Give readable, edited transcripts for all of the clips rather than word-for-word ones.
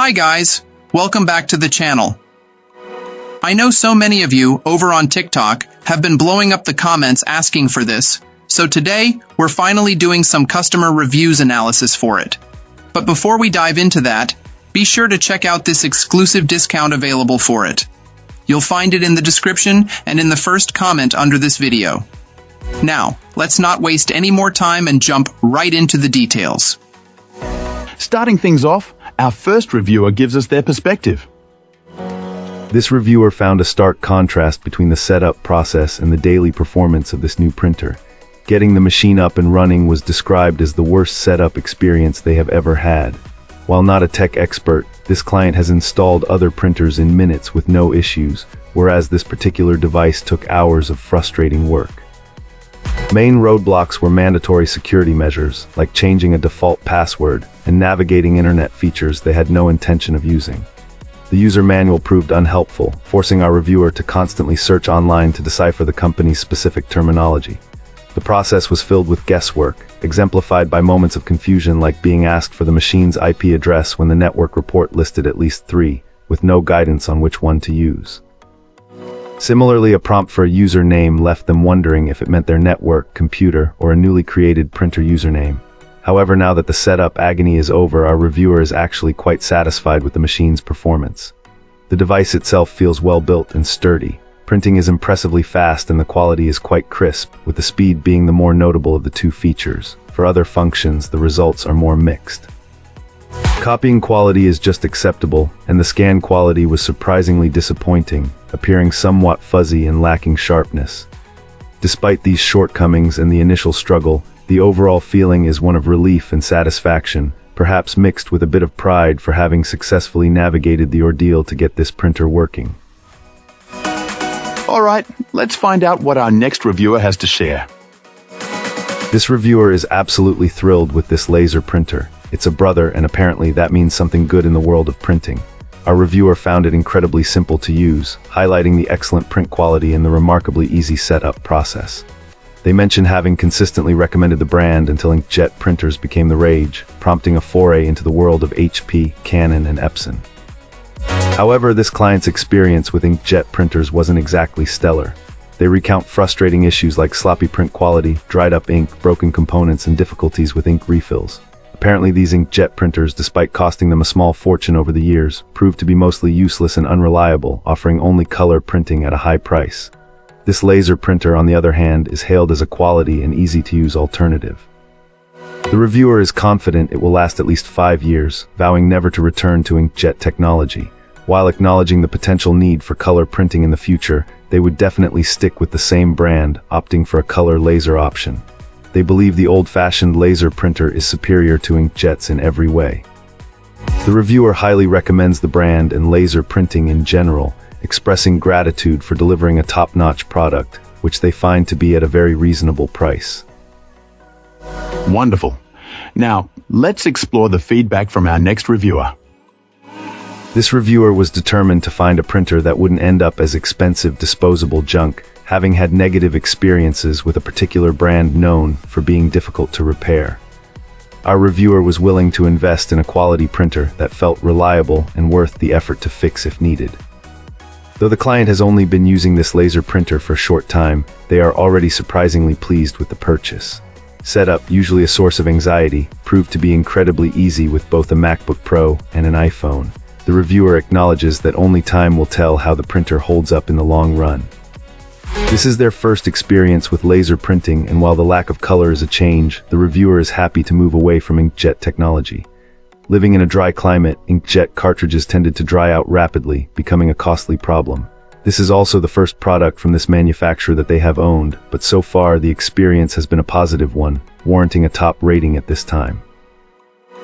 Hi guys, welcome back to the channel. I know so many of you over on TikTok have been blowing up the comments asking for this, so today we're finally doing some customer reviews analysis for it. But before we dive into that, be sure to check out this exclusive discount available for it. You'll find it in the description and in the first comment under this video. Now, let's not waste any more time and jump right into the details. Starting things off, our first reviewer gives us their perspective. This reviewer found a stark contrast between the setup process and the daily performance of this new printer. Getting the machine up and running was described as the worst setup experience they have ever had. While not a tech expert, this client has installed other printers in minutes with no issues, whereas this particular device took hours of frustrating work. Main roadblocks were mandatory security measures, like changing a default password and navigating internet features they had no intention of using. The user manual proved unhelpful, forcing our reviewer to constantly search online to decipher the company's specific terminology. The process was filled with guesswork, exemplified by moments of confusion like being asked for the machine's IP address when the network report listed at least 3, with no guidance on which one to use. Similarly, a prompt for a username left them wondering if it meant their network, computer, or a newly created printer username. However, now that the setup agony is over, our reviewer is actually quite satisfied with the machine's performance. The device itself feels well built and sturdy. Printing is impressively fast and the quality is quite crisp, with the speed being the more notable of the two features. For other functions, the results are more mixed. Copying quality is just acceptable, and the scan quality was surprisingly disappointing, appearing somewhat fuzzy and lacking sharpness. Despite these shortcomings and the initial struggle, the overall feeling is one of relief and satisfaction, perhaps mixed with a bit of pride for having successfully navigated the ordeal to get this printer working. Alright, let's find out what our next reviewer has to share. This reviewer is absolutely thrilled with this laser printer. It's a brother, and apparently that means something good in the world of printing. Our reviewer found it incredibly simple to use, highlighting the excellent print quality and the remarkably easy setup process. They mention having consistently recommended the brand until inkjet printers became the rage, prompting a foray into the world of HP, Canon, and Epson. However, this client's experience with inkjet printers wasn't exactly stellar. They recount frustrating issues like sloppy print quality, dried up ink, broken components, and difficulties with ink refills. Apparently these inkjet printers, despite costing them a small fortune over the years, proved to be mostly useless and unreliable, offering only color printing at a high price. This laser printer, on the other hand, is hailed as a quality and easy-to-use alternative. The reviewer is confident it will last at least 5 years, vowing never to return to inkjet technology. While acknowledging the potential need for color printing in the future, they would definitely stick with the same brand, opting for a color laser option. They believe the old-fashioned laser printer is superior to inkjets in every way. The reviewer highly recommends the brand and laser printing in general, expressing gratitude for delivering a top-notch product, which they find to be at a very reasonable price. Wonderful. Now, let's explore the feedback from our next reviewer. This reviewer was determined to find a printer that wouldn't end up as expensive disposable junk, having had negative experiences with a particular brand known for being difficult to repair. Our reviewer was willing to invest in a quality printer that felt reliable and worth the effort to fix if needed. Though the client has only been using this laser printer for a short time, they are already surprisingly pleased with the purchase. Setup, usually a source of anxiety, proved to be incredibly easy with both a MacBook Pro and an iPhone. The reviewer acknowledges that only time will tell how the printer holds up in the long run. This is their first experience with laser printing, and while the lack of color is a change, the reviewer is happy to move away from inkjet technology. Living in a dry climate, inkjet cartridges tended to dry out rapidly, becoming a costly problem. This is also the first product from this manufacturer that they have owned, but so far the experience has been a positive one, warranting a top rating at this time.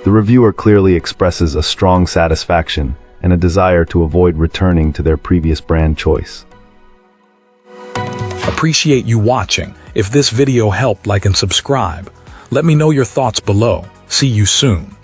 The reviewer clearly expresses a strong satisfaction and a desire to avoid returning to their previous brand choice. Appreciate you watching. If this video helped, like and subscribe. Let me know your thoughts below. See you soon.